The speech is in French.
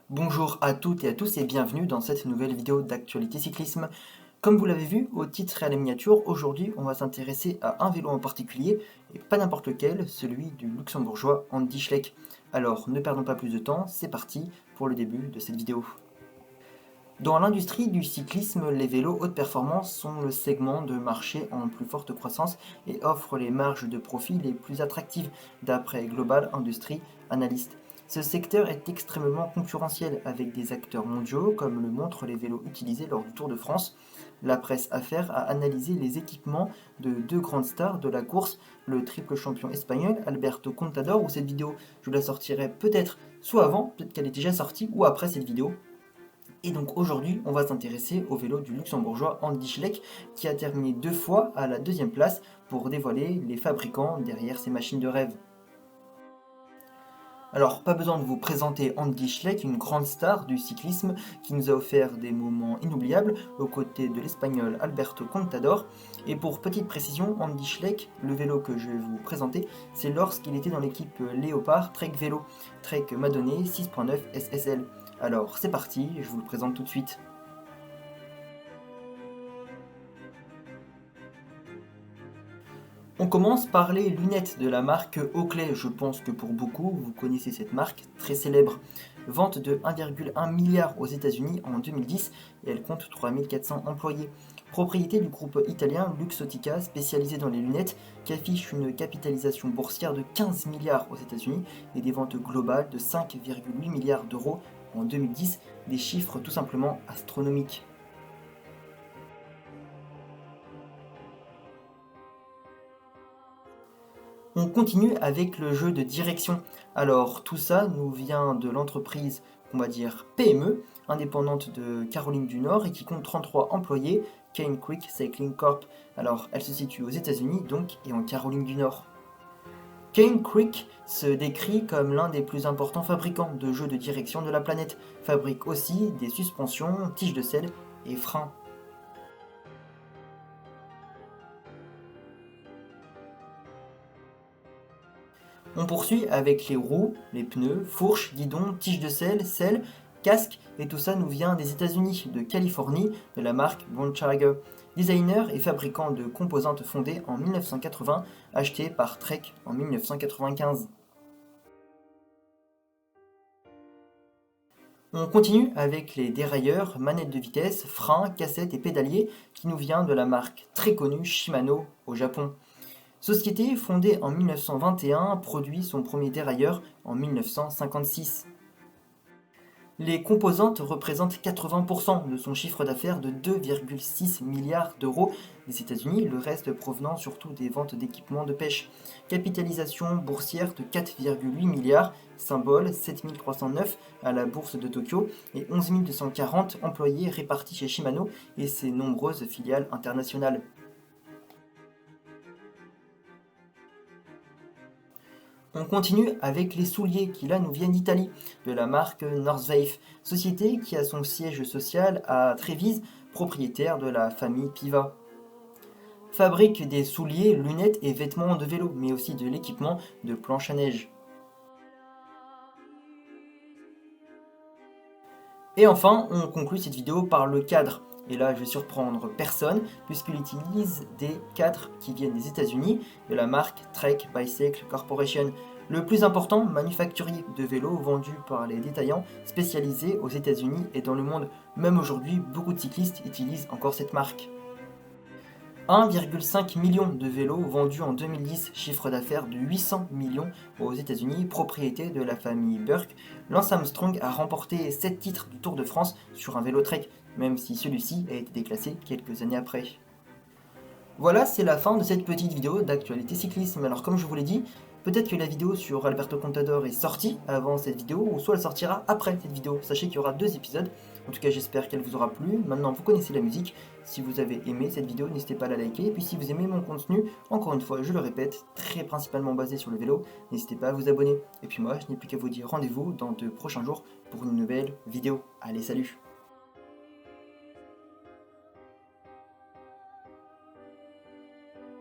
Bonjour à toutes et à tous et bienvenue dans cette nouvelle vidéo d'actualité cyclisme. Comme vous l'avez vu au titre et à la miniature, aujourd'hui on va s'intéresser à un vélo en particulier, et pas n'importe lequel, celui du luxembourgeois Andy Schleck. Alors ne perdons pas plus de temps, c'est parti pour le début de cette vidéo. Dans l'industrie du cyclisme, les vélos haute performance sont le segment de marché en plus forte croissance et offrent les marges de profit les plus attractives, d'après Global Industry Analyst. Ce secteur est extrêmement concurrentiel avec des acteurs mondiaux, comme le montrent les vélos utilisés lors du Tour de France. La presse Affaires a analysé les équipements de deux grandes stars de la course, le triple champion espagnol Alberto Contador, où cette vidéo je la sortirai peut-être soit avant, peut-être qu'elle est déjà sortie, ou après cette vidéo. Et donc aujourd'hui, on va s'intéresser au vélo du luxembourgeois Andy Schleck qui a terminé 2 fois à la 2e place pour dévoiler les fabricants derrière ces machines de rêve. Alors, pas besoin de vous présenter Andy Schleck, une grande star du cyclisme qui nous a offert des moments inoubliables aux côtés de l'espagnol Alberto Contador. Et pour petite précision, Andy Schleck, le vélo que je vais vous présenter, c'est lorsqu'il était dans l'équipe Léopard Trek Vélo, Trek m'a donné 6.9 SSL. Alors c'est parti, je vous le présente tout de suite. On commence par les lunettes de la marque Oakley. Je pense que pour beaucoup, vous connaissez cette marque très célèbre. Vente de 1,1 milliard aux États-Unis en 2010 et elle compte 3400 employés. Propriété du groupe italien Luxottica spécialisé dans les lunettes qui affiche une capitalisation boursière de 15 milliards aux États-Unis et des ventes globales de 5,8 milliards d'euros en 2010, des chiffres tout simplement astronomiques. On continue avec le jeu de direction. Alors tout ça nous vient de l'entreprise, on va dire PME, indépendante de Caroline du Nord et qui compte 33 employés, Cane Creek Cycling Corp. Alors elle se situe aux États-Unis donc et en Caroline du Nord. Cane Creek se décrit comme l'un des plus importants fabricants de jeux de direction de la planète, fabrique aussi des suspensions, tiges de selle et freins. On poursuit avec les roues, les pneus, fourches, guidons, tiges de selle, casque, et tout ça nous vient des États-Unis, de Californie, de la marque Bontrager. Designer et fabricant de composantes fondé en 1980, acheté par Trek en 1995. On continue avec les dérailleurs, manettes de vitesse, freins, cassettes et pédaliers qui nous vient de la marque très connue Shimano au Japon. Société fondée en 1921, produit son premier dérailleur en 1956. Les composantes représentent 80% de son chiffre d'affaires de 2,6 milliards d'euros des États-Unis, le reste provenant surtout des ventes d'équipements de pêche. Capitalisation boursière de 4,8 milliards, symbole 7309 à la bourse de Tokyo et 11 240 employés répartis chez Shimano et ses nombreuses filiales internationales. On continue avec les souliers qui là nous viennent d'Italie, de la marque Northwave, société qui a son siège social à Trévise, propriétaire de la famille Piva. Fabrique des souliers, lunettes et vêtements de vélo, mais aussi de l'équipement de planche à neige. Et enfin, on conclut cette vidéo par le cadre. Et là, je vais surprendre personne, puisqu'il utilise des cadres qui viennent des États-Unis, de la marque Trek Bicycle Corporation, le plus important manufacturier de vélos vendu par les détaillants spécialisés aux États-Unis et dans le monde. Même aujourd'hui, beaucoup de cyclistes utilisent encore cette marque. 1,5 million de vélos vendus en 2010, chiffre d'affaires de 800 millions aux États-Unis, propriété de la famille Burke. Lance Armstrong a remporté 7 titres du Tour de France sur un vélo Trek, même si celui-ci a été déclassé quelques années après. Voilà, c'est la fin de cette petite vidéo d'actualité cyclisme. Alors comme je vous l'ai dit, peut-être que la vidéo sur Alberto Contador est sortie avant cette vidéo, ou soit elle sortira après cette vidéo. Sachez qu'il y aura 2 épisodes. En tout cas, j'espère qu'elle vous aura plu. Maintenant, vous connaissez la musique. Si vous avez aimé cette vidéo, n'hésitez pas à la liker. Et puis si vous aimez mon contenu, encore une fois, je le répète, très principalement basé sur le vélo, n'hésitez pas à vous abonner. Et puis moi, je n'ai plus qu'à vous dire rendez-vous dans de prochains jours pour une nouvelle vidéo. Allez, salut!